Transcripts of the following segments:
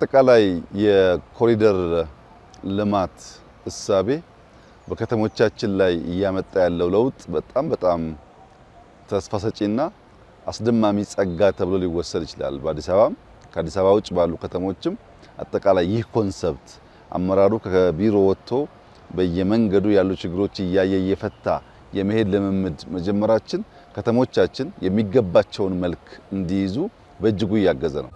አጠቃላይ የኮሪደር ልማት እሳቤ በከተሞቻችን ላይ እያመጣ ያለው ለውጥ በጣም ተስፋ ሰጪና አስደማሚ ጸጋ ተብሎ ሊወሰድ ይችላል። በአዲስ አበባም ከአዲስ አበባ ውጭ ባሉ ከተሞችም አጠቃላይ ይህ ኮንሰፕት አመራሩ ከቢሮ ወጥቶ በየመንገዱ ያሉ ችግሮች እያየ እየፈታ የመሄድ ልምምድ መጀመራችን ከተሞቻችን የሚገባቸውን መልክ እንዲይዙ በእጅጉ እያገዘ ነው።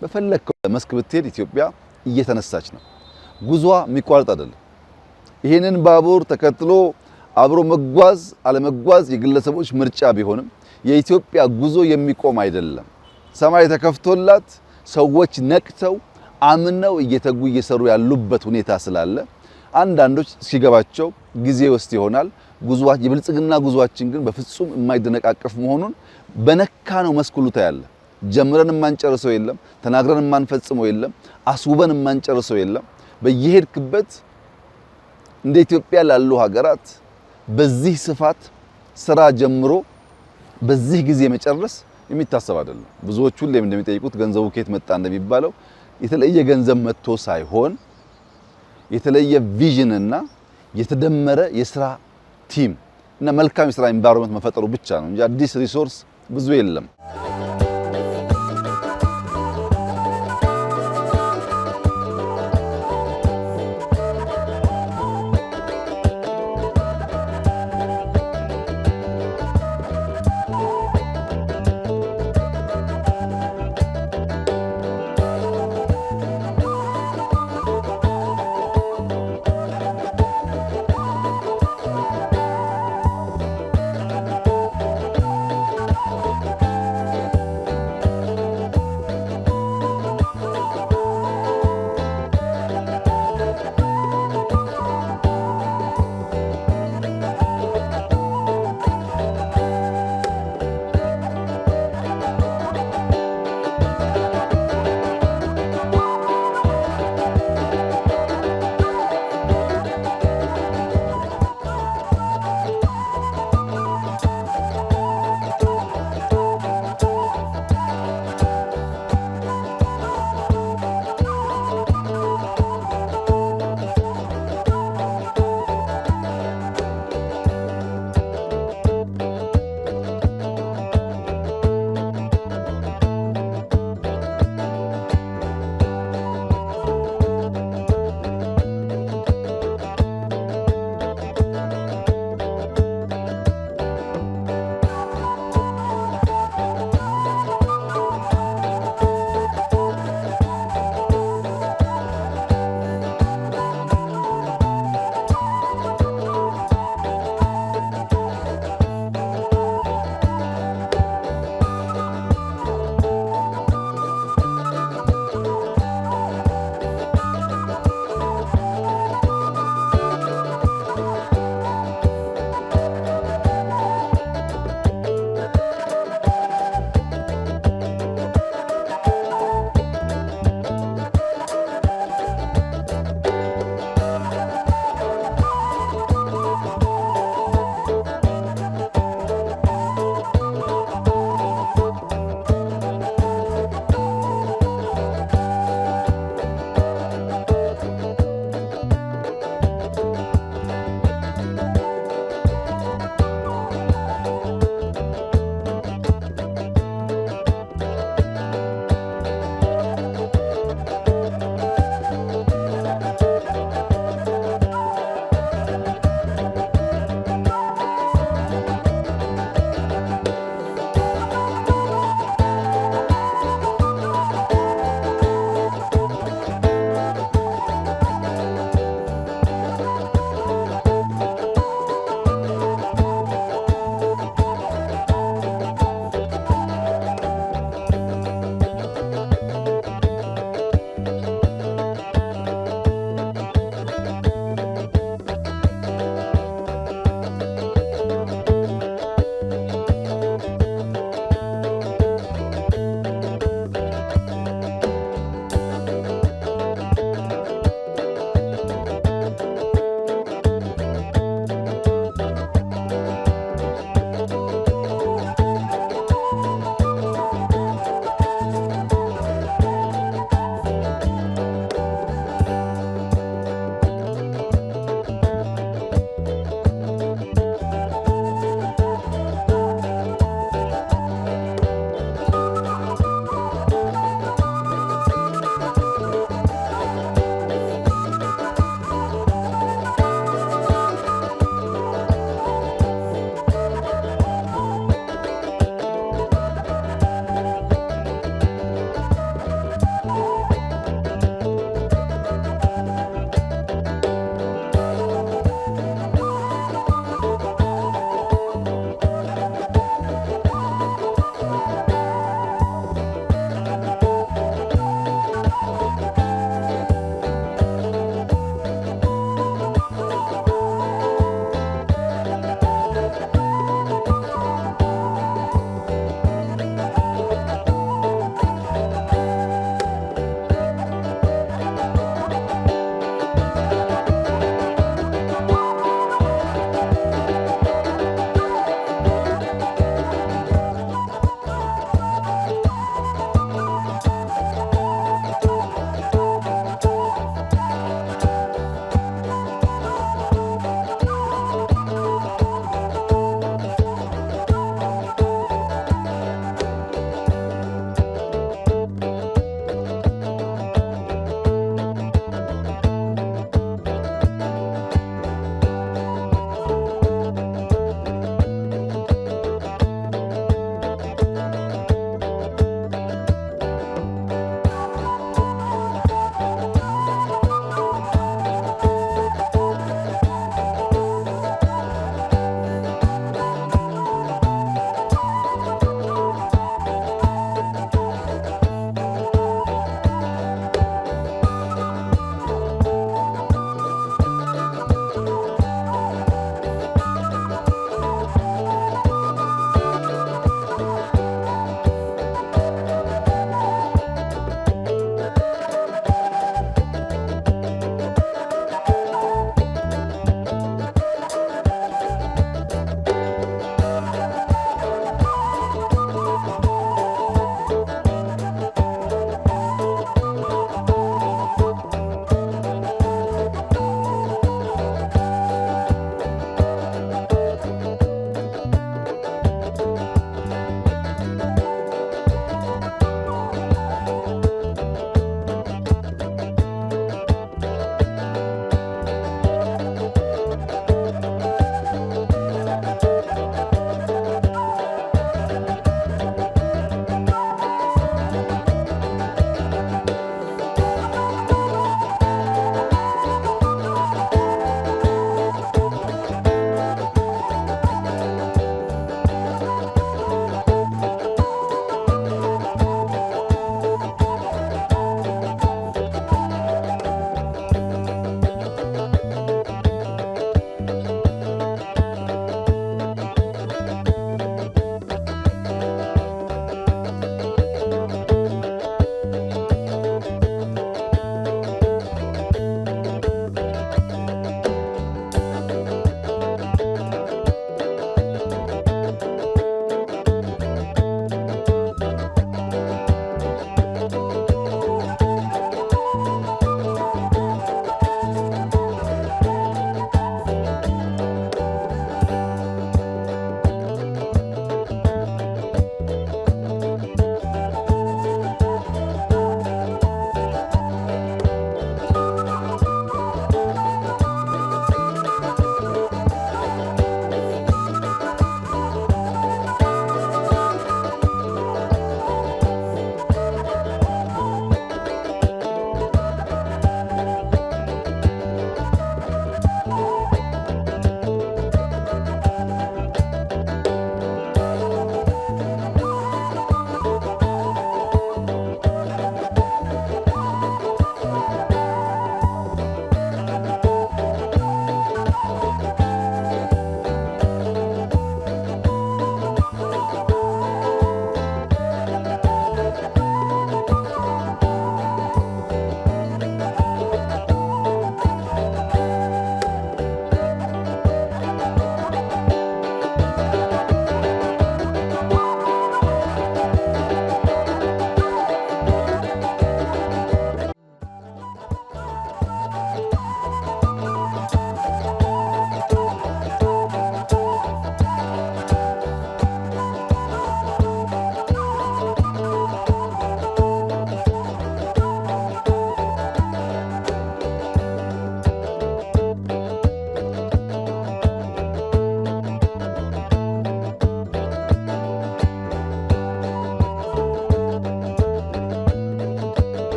በፈለከው መስክ ብትሄድ ኢትዮጵያ እየተነሳች ነው። ጉዟ የሚቋረጥ አይደለም። ይሄንን ባቡር ተከትሎ አብሮ መጓዝ አለመጓዝ የግለሰቦች ምርጫ ቢሆንም የኢትዮጵያ ጉዞ የሚቆም አይደለም። ሰማይ ተከፍቶላት ሰዎች ነቅተው አምነው እየተጉ እየሰሩ ያሉበት ሁኔታ ስላለ አንዳንዶች ሲገባቸው ጊዜ ውስጥ ይሆናል። ጉዟችን የብልጽግና ጉዟችን ግን በፍጹም የማይደነቃቀፍ መሆኑን በነካነው መስክ ሁሉ ታያለ። ጀምረን የማንጨርሰው የለም፣ ተናግረን የማንፈጽመው የለም፣ አስውበን የማንጨርሰው የለም። በየሄድክበት እንደ ኢትዮጵያ ላሉ ሀገራት በዚህ ስፋት ስራ ጀምሮ በዚህ ጊዜ መጨረስ የሚታሰብ አይደለም። ብዙዎቹ ሁሌም እንደሚጠይቁት ገንዘቡ ከየት መጣ እንደሚባለው የተለየ ገንዘብ መጥቶ ሳይሆን የተለየ ቪዥን እና የተደመረ የስራ ቲም እና መልካም የስራ ኢንቫይሮንመንት መፈጠሩ ብቻ ነው እንጂ አዲስ ሪሶርስ ብዙ የለም።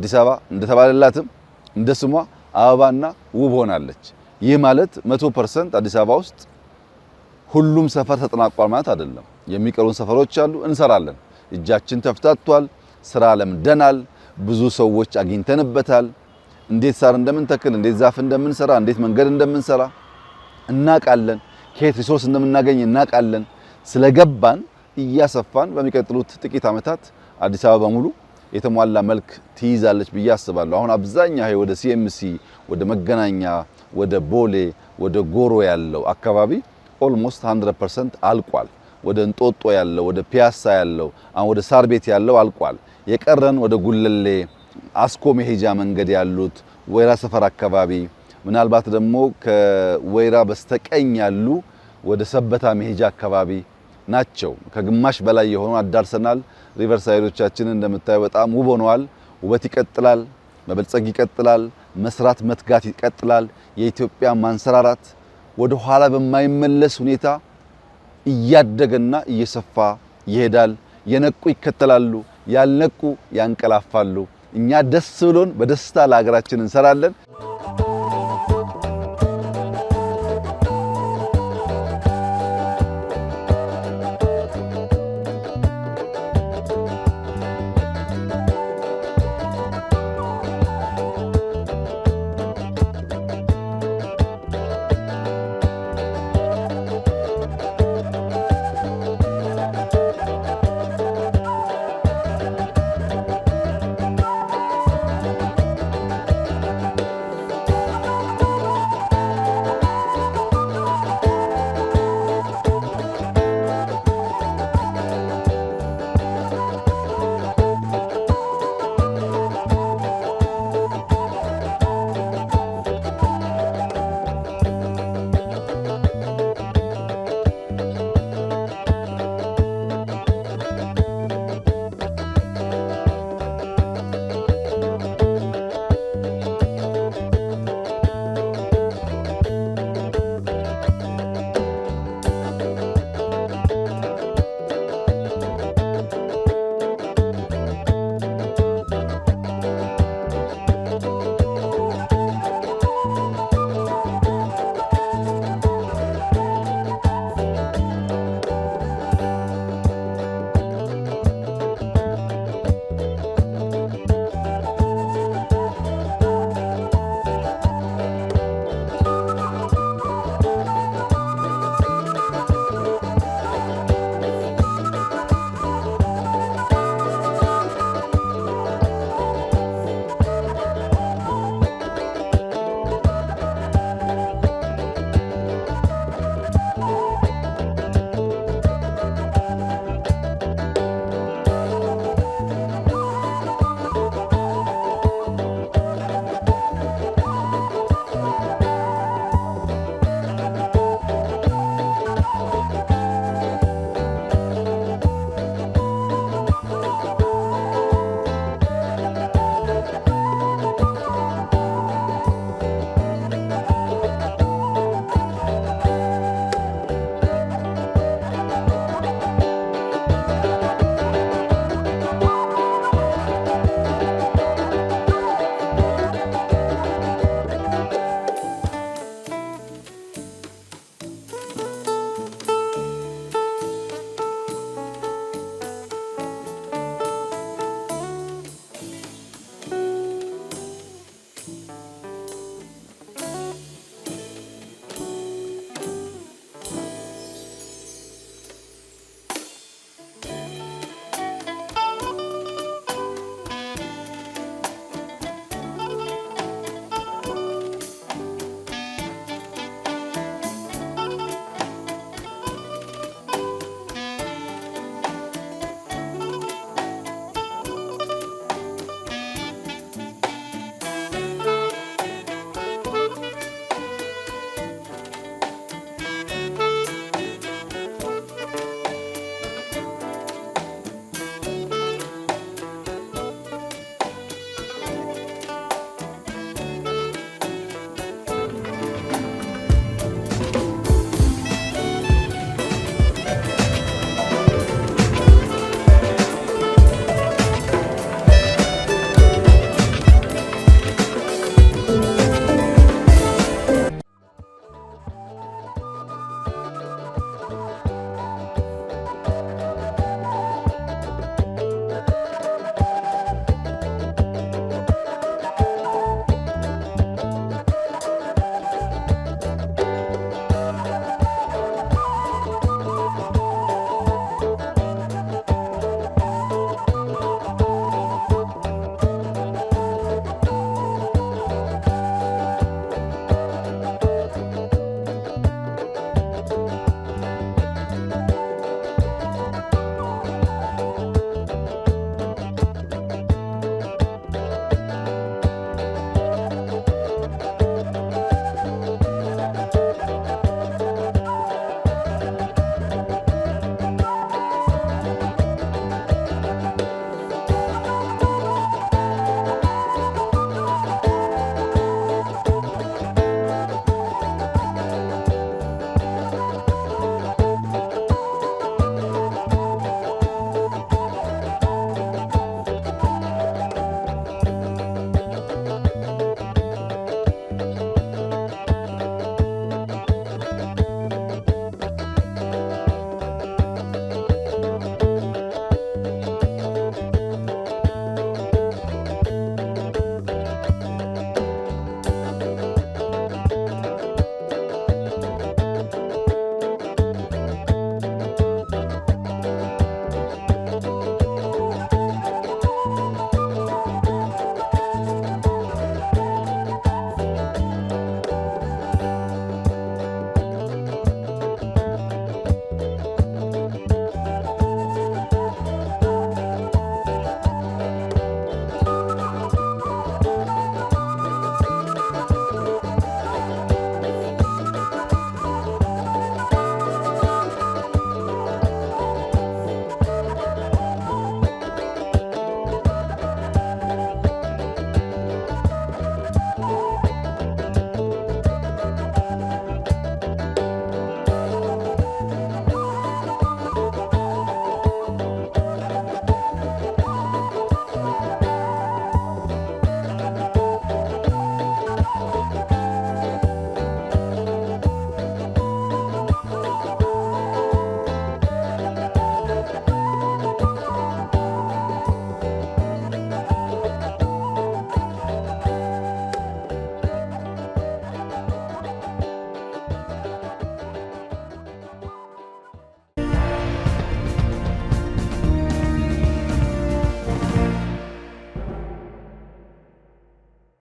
አዲስ አበባ እንደተባለላትም እንደ ስሟ አበባና ውብ ሆናለች። ይህ ማለት 100% አዲስ አበባ ውስጥ ሁሉም ሰፈር ተጠናቋል ማለት አይደለም። የሚቀሩን ሰፈሮች አሉ፣ እንሰራለን። እጃችን ተፍታቷል፣ ስራ ለምደናል፣ ብዙ ሰዎች አግኝተንበታል። እንዴት ሳር እንደምንተክል፣ እንዴት ዛፍ እንደምንሰራ፣ እንዴት መንገድ እንደምንሰራ እናቃለን። ከየት ሪሶርስ እንደምናገኝ እናቃለን። ስለገባን እያሰፋን በሚቀጥሉት ጥቂት ዓመታት አዲስ አበባ በሙሉ የተሟላ መልክ ትይዛለች ብዬ አስባለሁ። አሁን አብዛኛው ወደ ሲኤምሲ፣ ወደ መገናኛ፣ ወደ ቦሌ፣ ወደ ጎሮ ያለው አካባቢ ኦልሞስት 100% አልቋል። ወደ እንጦጦ ያለው፣ ወደ ፒያሳ ያለው፣ አሁን ወደ ሳር ቤት ያለው አልቋል። የቀረን ወደ ጉለሌ አስኮ መሄጃ መንገድ ያሉት ወይራ ሰፈር አካባቢ፣ ምናልባት ደግሞ ከወይራ በስተቀኝ ያሉ ወደ ሰበታ መሄጃ አካባቢ ናቸው። ከግማሽ በላይ የሆኑ አዳርሰናል። ሪቨርሳይዶቻችን እንደምታዩ በጣም ውብ ሆነዋል። ውበት ይቀጥላል፣ መበልጸግ ይቀጥላል፣ መስራት መትጋት ይቀጥላል። የኢትዮጵያ ማንሰራራት ወደ ኋላ በማይመለስ ሁኔታ እያደገና እየሰፋ ይሄዳል። የነቁ ይከተላሉ፣ ያልነቁ ያንቀላፋሉ። እኛ ደስ ብሎን በደስታ ለሀገራችን እንሰራለን።